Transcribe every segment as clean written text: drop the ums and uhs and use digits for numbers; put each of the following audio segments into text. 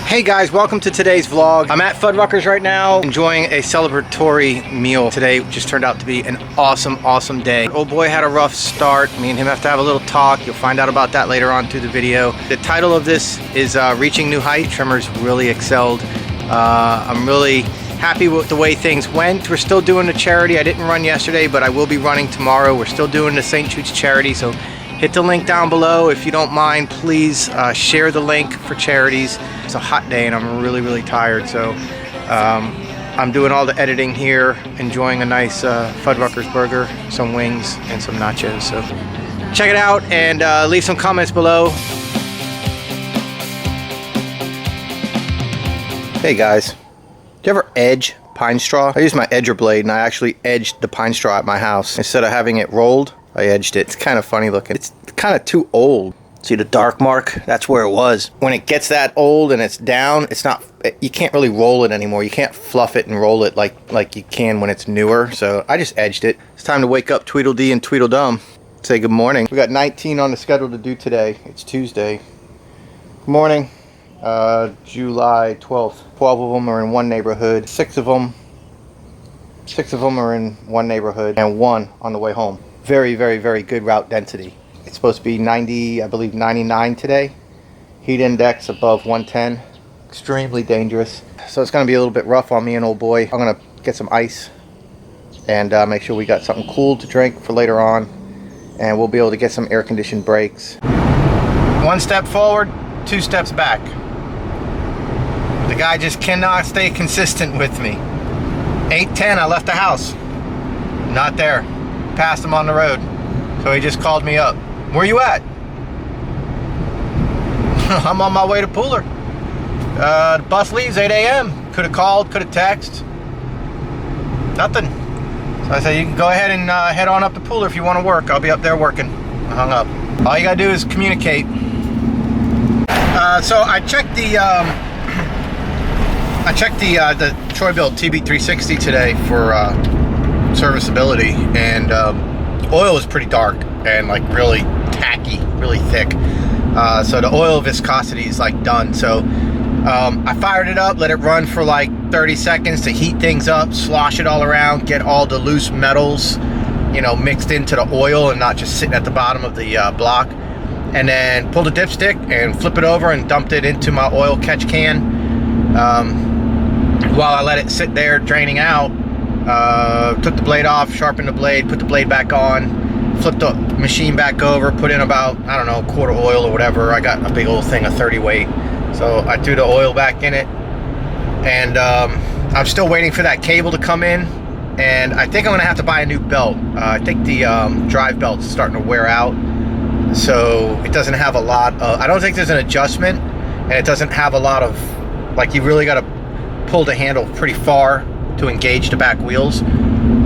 Hey guys, welcome to today's vlog. I'm at Fuddruckers right now, enjoying a celebratory meal. Today just turned out to be an awesome day. Old boy had a rough start. Me and him have to have a little talk. You'll find out about that later on through the video. The title of this is Reaching New Heights. Trimmers really excelled. I'm really happy with the way things went. We're still doing the charity. I didn't run yesterday, but I will be running tomorrow. We're still doing the St. Jude's charity, so hit the link down below. If you don't mind, please share the link for charities. It's a hot day and I'm really tired, so I'm doing all the editing here, enjoying a nice Fuddruckers burger, some wings, and some nachos. So check it out and leave some comments below. Hey guys, do you ever edge pine straw? I use my edger blade and I actually edged the pine straw at my house. Instead of having it rolled, I edged it. It's kind of funny looking. It's kind of too old. See the dark mark? That's where it was. When it gets that old and it's down, it's not, you can't really roll it anymore. You can't fluff it and roll it like you can when it's newer. So I just edged it. It's time to wake up Tweedledee and Tweedledum. Say good morning. We got 19 on the schedule to do today. It's Tuesday. Good morning. July 12th. 12 of them are in one neighborhood. Six of them are in one neighborhood and one on the way home. Very good route density. It's supposed to be 90, I believe 99 today. Heat index above 110. Extremely dangerous. So it's going to be a little bit rough on me and old boy. I'm going to get some ice and make sure we got something cool to drink for later on. And we'll be able to get some air-conditioned brakes. One step forward, two steps back. The guy just cannot stay consistent with me. 8:10, I left the house. Not there. Passed him on the road. So he just called me up. Where you at? I'm on my way to Pooler. The bus leaves 8 a.m. Could have called, could have texted. Nothing. So I said, you can go ahead and head on up to Pooler if you want to work. I'll be up there working. I hung up. All you gotta do is communicate. So I checked the Troy-Bilt TB360 today for serviceability, and oil is pretty dark and like really tacky, really thick. So the oil viscosity is like done. So I fired it up, let it run for like 30 seconds to heat things up, slosh it all around, get all the loose metals, you know, mixed into the oil and not just sitting at the bottom of the block. And then pulled a dipstick and flip it over and dumped it into my oil catch can. While I let it sit there draining out, took the blade off, sharpened the blade, put the blade back on, flipped the machine back over, put in about, I don't know, a quart of oil or whatever. I got a big old thing of 30 weight. So I threw the oil back in it. And I'm still waiting for that cable to come in. And I think I'm gonna have to buy a new belt. I think the drive belt's starting to wear out. So it doesn't have a lot of, I don't think there's an adjustment, and it doesn't have a lot of, like, you really got to pull the handle pretty far to engage the back wheels.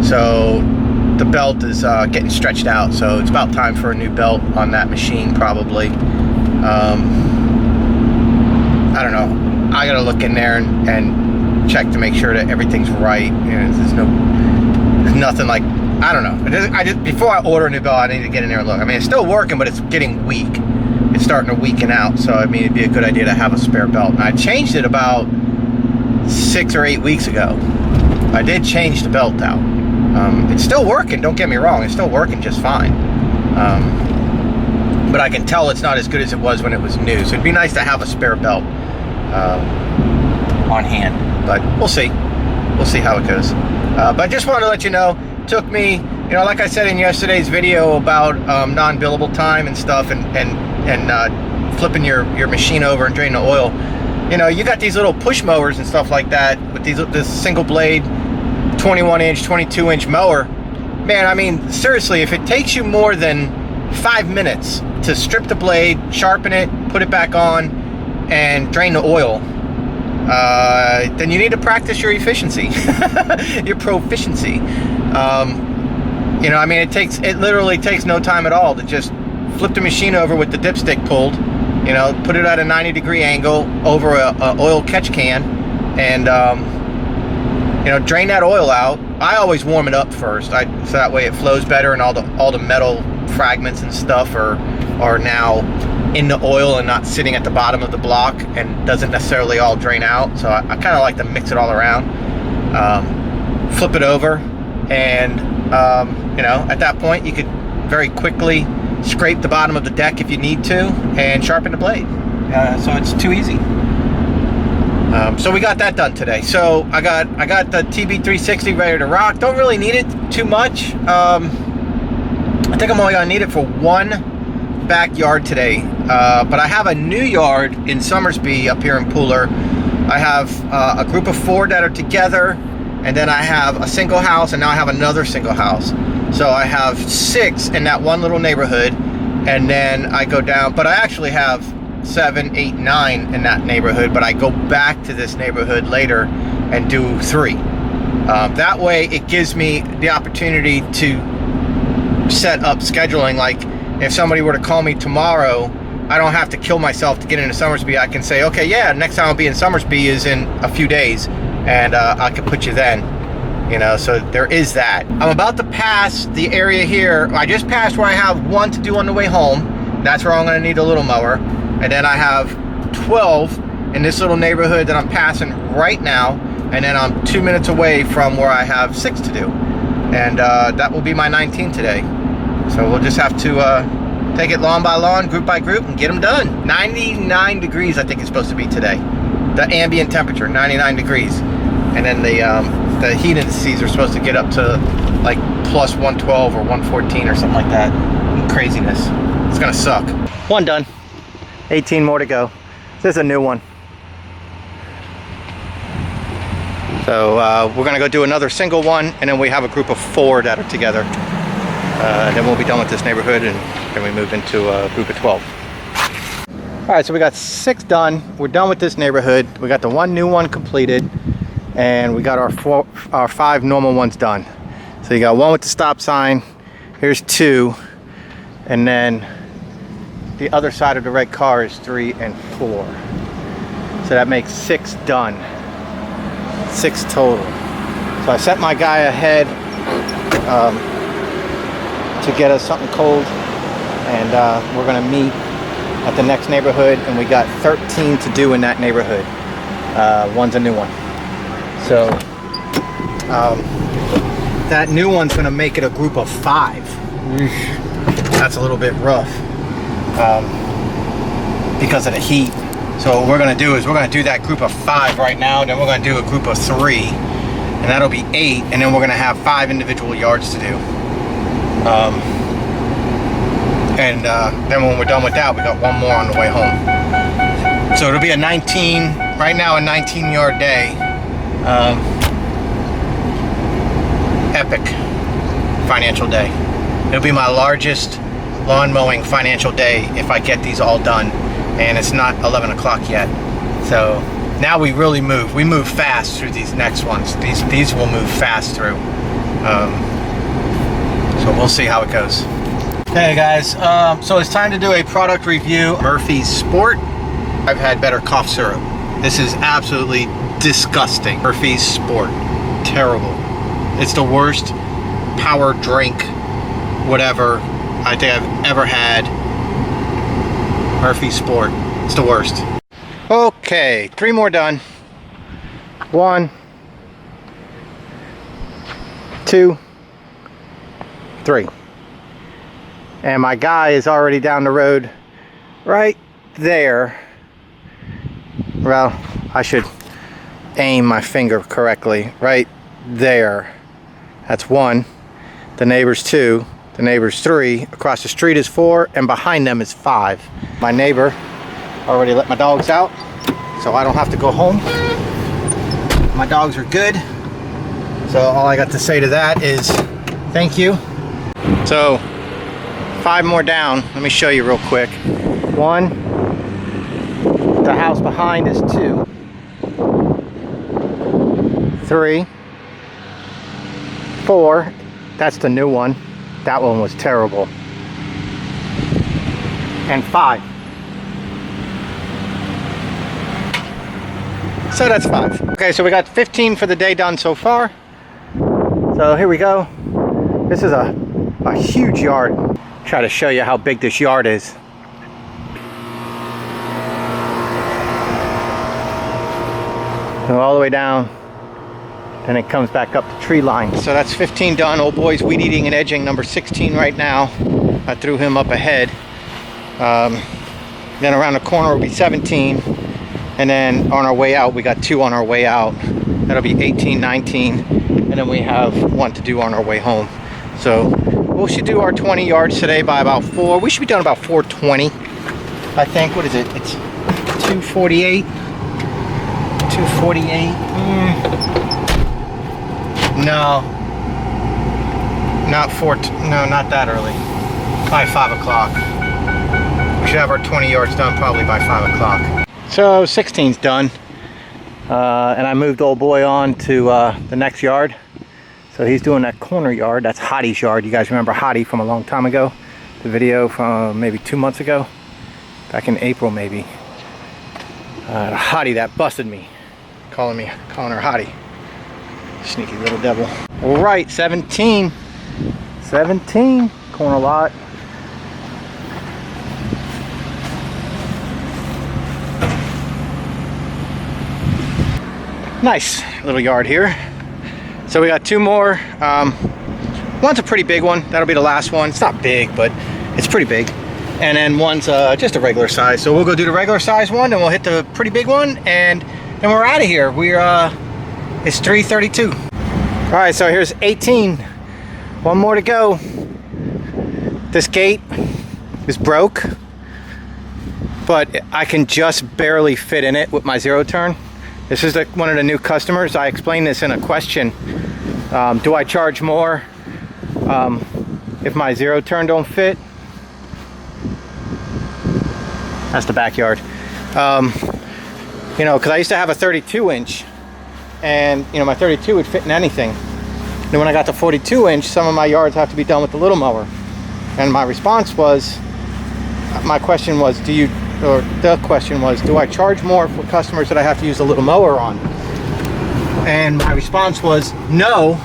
So the belt is getting stretched out, so it's about time for a new belt on that machine probably. I don't know, I gotta look in there and check to make sure that everything's right. You know, there's nothing like, I don't know. Before I order a new belt, I need to get in there and look. I mean, it's still working, but it's getting weak. It's starting to weaken out. So, I mean, it'd be a good idea to have a spare belt. And I changed it about 6 or 8 weeks ago. I did change the belt out. It's still working, don't get me wrong. It's still working just fine. But I can tell it's not as good as it was when it was new. So it'd be nice to have a spare belt on hand. But we'll see. We'll see how it goes. But I just wanted to let you know, took me, you know, like I said in yesterday's video about non-billable time and stuff, and flipping your machine over and draining the oil. You know, you got these little push mowers and stuff like that with this single blade 21-inch 22-inch mower. Man, I mean, seriously, if it takes you more than 5 minutes to strip the blade, sharpen it, put it back on, and drain the oil, then you need to practice your efficiency, your proficiency. You know, I mean, it literally takes no time at all to just flip the machine over with the dipstick pulled, you know, put it at a 90-degree angle over a oil catch can, and you know, drain that oil out. I always warm it up first, so that way it flows better, and all the metal fragments and stuff are now in the oil and not sitting at the bottom of the block, and doesn't necessarily all drain out. So I kind of like to mix it all around. Flip it over, and you know, at that point you could very quickly scrape the bottom of the deck if you need to and sharpen the blade. So it's too easy. So we got that done today. So I got the TB360 ready to rock. Don't really need it too much. I think I'm only gonna need it for one backyard today, but I have a new yard in Somersby up here in Pooler. I have a group of 4 that are together, and then I have a single house, and now I have another single house. So I have 6 in that one little neighborhood, and then I go down, but I actually have 7, 8, 9 in that neighborhood, but I go back to this neighborhood later and do 3. That way it gives me the opportunity to set up scheduling. Like if somebody were to call me tomorrow, I don't have to kill myself to get into Somersby. I can say, okay, yeah, next time I'll be in Somersby is in a few days, and I can put you then. You know, so there is that. I'm about to pass the area here. I just passed where I have 1 to do on the way home. That's where I'm gonna need a little mower. And then I have 12 in this little neighborhood that I'm passing right now. And then I'm 2 minutes away from where I have 6 to do. And that will be my 19 today. So we'll just have to take it lawn by lawn, group by group, and get them done. 99 degrees I think it's supposed to be today. The ambient temperature, 99 degrees. And then the heat indices are supposed to get up to like plus 112 or 114 or something like that. Craziness. It's gonna suck. 1 done. 18 more to go. This is a new one. So we're gonna go do another single one, and then we have a group of 4 that are together. And then we'll be done with this neighborhood, and then we move into a group of 12. All right, so we got 6 done. We're done with this neighborhood. We got the 1 new one completed, and we got our 5 normal ones done. So you got 1 with the stop sign. Here's 2, and then the other side of the red car is 3 and 4. So that makes 6 done. 6 total. So I sent my guy ahead to get us something cold, and we're gonna meet at the next neighborhood, and we got 13 to do in that neighborhood. 1's a new one. So that new one's gonna make it a group of 5. That's a little bit rough because of the heat. So what we're gonna do is we're gonna do that group of 5 right now, and then we're gonna do a group of 3, and that'll be 8, and then we're gonna have 5 individual yards to do. Then when we're done with that, we got 1 more on the way home. So it'll be a 19, right now a 19-yard day. Epic financial day. It'll be my largest lawn mowing financial day if I get these all done, and it's not 11 o'clock yet. So now we really move. We move fast through these next ones. These will move fast through. So we'll see how it goes. Hey guys, so it's time to do a product review. Murphy's Sport. I've had better cough syrup. This is absolutely disgusting. Murphy's Sport, terrible. It's the worst power drink, whatever, I think I've ever had. Murphy's Sport, it's the worst. Okay, 3 more done. 1, 2, 3. And my guy is already down the road right there. Well, I should aim my finger correctly. Right there. That's 1. The neighbor's 2. The neighbor's 3. Across the street is 4. And behind them is 5. My neighbor already let my dogs out, so I don't have to go home. My dogs are good. So all I got to say to that is thank you. So 5 more down. Let me show you real quick. 1. The house behind is 2. 3. 4. That's the new one. That one was terrible. And 5. So that's 5. Okay, so we got 15 for the day done so far. So here we go. This is a huge yard. Try to show you how big this yard is. So all the way down, then it comes back up to tree line. So that's 15 done. Old boy's weed eating and edging number 16 right now. I threw him up ahead. Then around the corner will be 17. And then on our way out, we got 2 on our way out. That'll be 18, 19. And then we have 1 to do on our way home. So we should do our 20 yards today by about 4. We should be done about 4:20, I think. What is it? It's 2:48. 2:48. No. Not 4. No, not that early. By 5 o'clock. We should have our 20 yards done probably by 5 o'clock. So 16's done. And I moved old boy on to the next yard. So he's doing that corner yard. That's Hottie's yard. You guys remember Hottie from a long time ago? The video from maybe 2 months ago? Back in April maybe. Hottie that busted me. Calling her Hottie. Sneaky little devil. All right, 17. 17, corner lot. Nice little yard here. So we got 2 more. One's a pretty big one. That'll be the last one. It's not big, but it's pretty big. And then one's just a regular size. So we'll go do the regular size one, and we'll hit the pretty big one, and then we're out of here. It's 3:32. All right, so here's 18. 1 more to go. This gate is broke, but I can just barely fit in it with my 0 turn. This is one of the new customers. I explained this in a question. Do I charge more if my 0 turn don't fit? That's the backyard. You know, because I used to have a 32 inch, and you know, my 32 would fit in anything. Then when I got the 42 inch, some of my yards have to be done with the little mower. And my response was, the question was, do I charge more for customers that I have to use a little mower on? And my response was, no,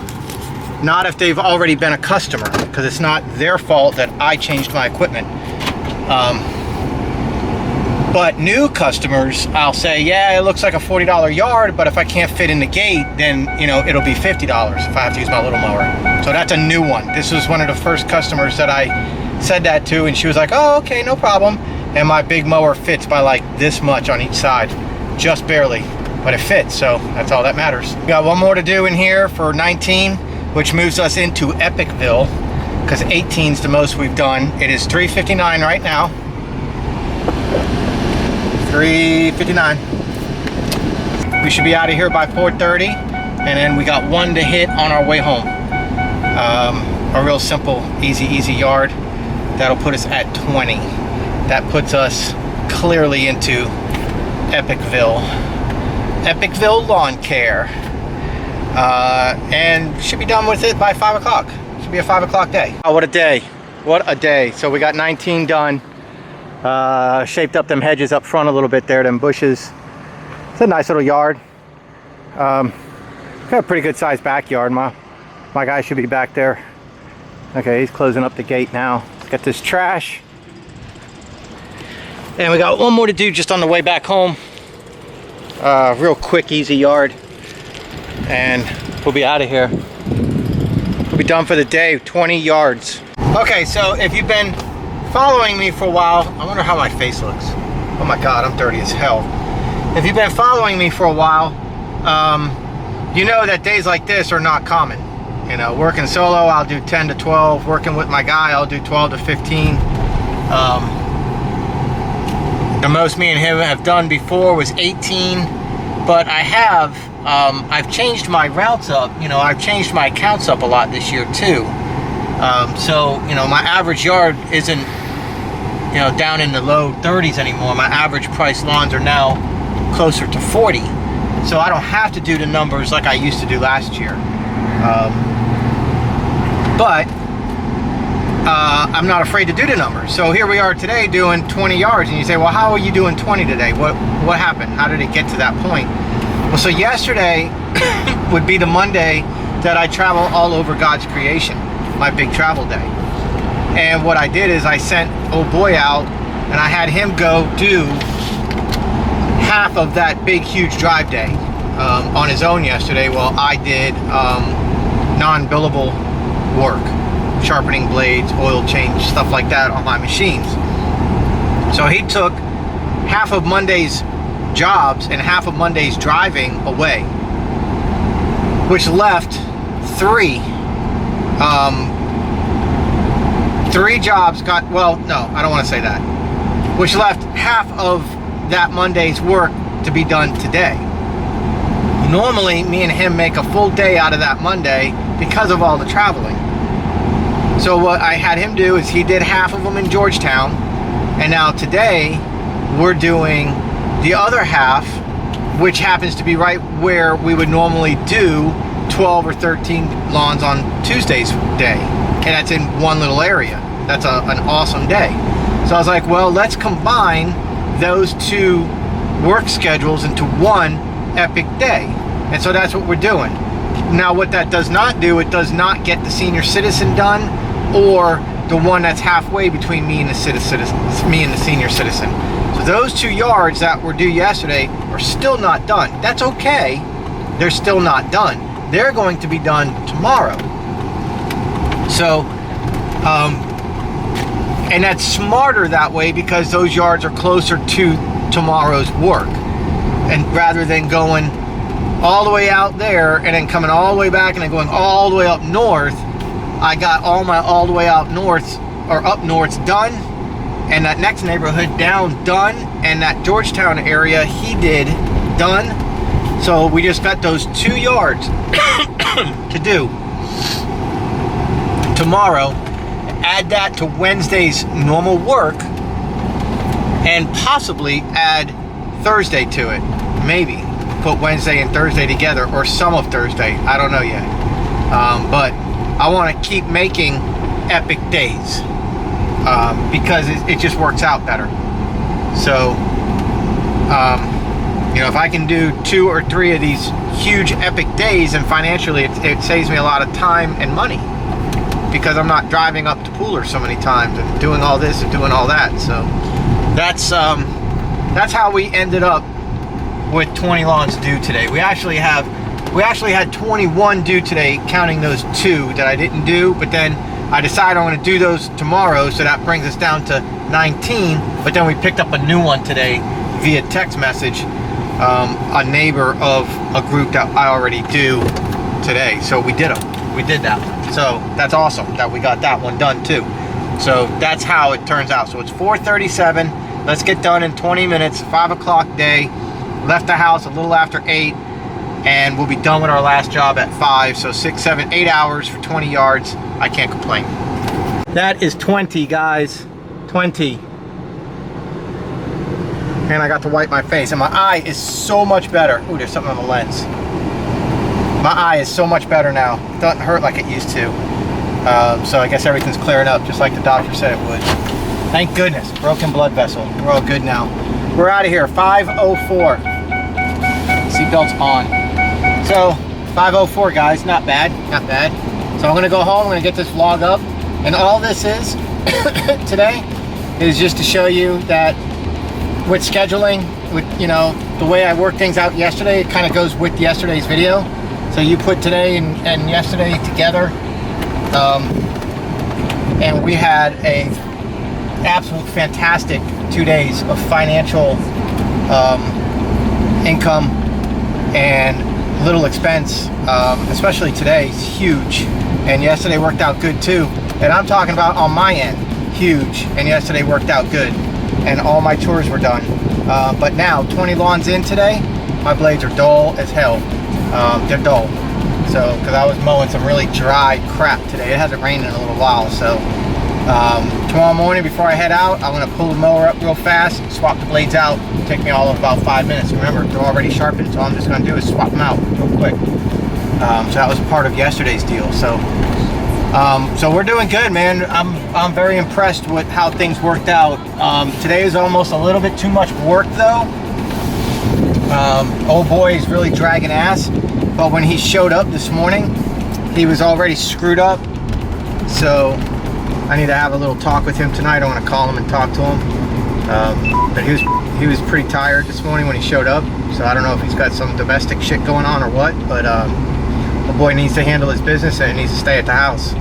not if they've already been a customer, because it's not their fault that I changed my equipment. But new customers, I'll say, yeah, it looks like a $40 yard, but if I can't fit in the gate, then, you know, it'll be $50 if I have to use my little mower. So that's a new one. This was one of the first customers that I said that to, and she was like, oh, okay, no problem. And my big mower fits by like this much on each side, just barely, but it fits, so that's all that matters. We got 1 more to do in here for 19, which moves us into Epicville, because 18's the most we've done. It is 3:59 right now. 3:59. We should be out of here by 4:30, and then we got 1 to hit on our way home. A real simple, easy yard. That'll put us at 20. That puts us clearly into Epicville Lawn Care, and should be done with it by 5 o'clock. Should be a 5 o'clock day. Oh, what a day! What a day! So we got 19 done. Shaped up them hedges up front a little bit there, them bushes. It's a nice little yard. Got a pretty good sized backyard. My guy should be back there. Okay, he's closing up the gate now. Let's get this trash. And we got 1 more to do just on the way back home. Real quick, easy yard. And we'll be out of here. We'll be done for the day, 20 yards. Okay, so if you've been following me for a while, I wonder how my face looks. Oh my God, I'm dirty as hell. If you've been following me for a while, you know that days like this are not common. You know, working solo, I'll do 10 to 12. Working with my guy, I'll do 12 to 15. The most me and him have done before was 18, but I've changed my routes up. You know, I've changed my accounts up a lot this year too. So, you know, my average yard isn't, you know, down in the low 30s anymore. My average price lawns are now closer to 40. So I don't have to do the numbers like I used to do last year. But I'm not afraid to do the numbers. So here we are today doing 20 yards, and you say, well, how are you doing 20 today? What happened? How did it get to that point? Well, so yesterday would be the Monday that I travel all over God's creation, my big travel day. And what I did is I sent old boy out, and I had him go do half of that big huge drive day. on his own yesterday while I did non-billable work, sharpening blades, oil change, stuff like that on my machines. So he took half of Monday's jobs and half of Monday's driving away, which left three jobs got, well, no, I don't want to say that, which left half of that Monday's work to be done today. Normally, me and him make a full day out of that Monday because of all the traveling. So what I had him do is he did half of them in Georgetown, and now today we're doing the other half, which happens to be right where we would normally do 12 or 13 lawns on Tuesday's day, and that's in one little area. That's an awesome day. So I was like, well, let's combine those two work schedules into one epic day. And so that's what we're doing. Now what that does not do, it does not get the senior citizen done, or the one that's halfway between me and the senior citizen. So those 2 yards that were due yesterday are still not done. That's okay. They're still not done. They're going to be done tomorrow. So, and that's smarter that way because those yards are closer to tomorrow's work. And rather than going all the way out there and then coming all the way back and then going all the way up north, I got all my all the way out north or up norths done, and that next neighborhood down done, and that Georgetown area he did done. So we just got those 2 yards to do tomorrow. Add that to Wednesday's normal work and possibly add Thursday to it. Maybe put Wednesday and Thursday together, or some of Thursday. I don't know yet. But I want to keep making epic days because it just works out better. So, you know, if I can do 2 or 3 of these huge epic days, and financially it saves me a lot of time and money because I'm not driving up to Pooler so many times and doing all this and doing all that. So that's how we ended up with 20 lawns due today. We actually had 21 due today, counting those 2 that I didn't do, but then I decided I'm going to do those tomorrow, so that brings us down to 19. But then we picked up a new one today via text message, a neighbor of a group that I already do today. So we did them. We did that one. So that's awesome that we got that one done too. So that's how it turns out. So it's 4:37. Let's get done in 20 minutes. 5 o'clock day. Left the house a little after 8, and we'll be done with our last job at 5. So 6, 7, 8 hours for 20 yards. I can't complain. That is 20, guys. 20. And I got to wipe my face, and my eye is so much better. Ooh, there's something on the lens. My eye is so much better now. It doesn't hurt like it used to. So I guess everything's clearing up just like the doctor said it would. Thank goodness. Broken blood vessel. We're all good now. We're out of here. 5:04. Seatbelts on. So 5:04, guys. Not bad. Not bad. So I'm gonna go home. I'm gonna get this vlog up, and all this is today is just to show you that with scheduling, with, you know, the way I worked things out yesterday, it kind of goes with yesterday's video. So you put today and yesterday together, and we had a absolute fantastic 2 days of financial income and little expense. Especially today is huge, and yesterday worked out good too. And I'm talking about on my end, huge, and yesterday worked out good, and all my chores were done. But now 20 lawns in today, my blades are dull as hell. They're dull. So, because I was mowing some really dry crap today. It hasn't rained in a little while. So tomorrow morning before I head out, I'm going to pull the mower up real fast, swap the blades out. It'll take me all of about 5 minutes. Remember, they're already sharpened, so all I'm just going to do is swap them out real quick. So that was part of yesterday's deal. So we're doing good, man. I'm very impressed with how things worked out. Today is almost a little bit too much work though. Old boy is really dragging ass, but when he showed up this morning, he was already screwed up. So I need to have a little talk with him tonight. I want to call him and talk to him. But he was pretty tired this morning when he showed up. So I don't know if he's got some domestic shit going on or what, but the boy needs to handle his business and he needs to stay at the house,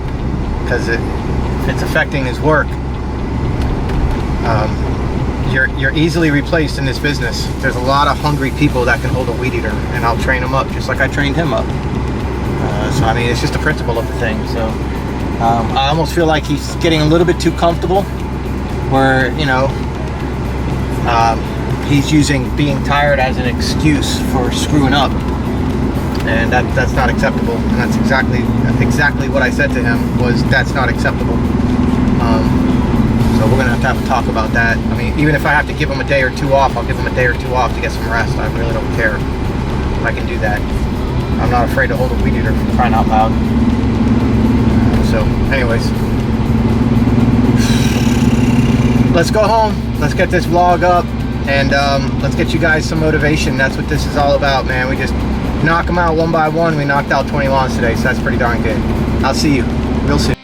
because if it's affecting his work, you're easily replaced in this business. There's a lot of hungry people that can hold a weed eater, and I'll train them up just like I trained him up. So I mean, it's just the principle of the thing. So I almost feel like he's getting a little bit too comfortable, where, you know, he's using being tired as an excuse for screwing up, and that's not acceptable. And that's exactly what I said to him, was that's not acceptable. So we're gonna have to talk about that. I mean, even if I have to give him a day or two off, I'll give him a day or two off to get some rest. I really don't care. I can do that. I'm not afraid to hold a weed eater, for crying out loud. So anyways, let's go home. Let's get this vlog up, and let's get you guys some motivation. That's what this is all about, man. We just knock them out one by one. We knocked out 20 lawns today, so that's pretty darn good. I'll see you real soon.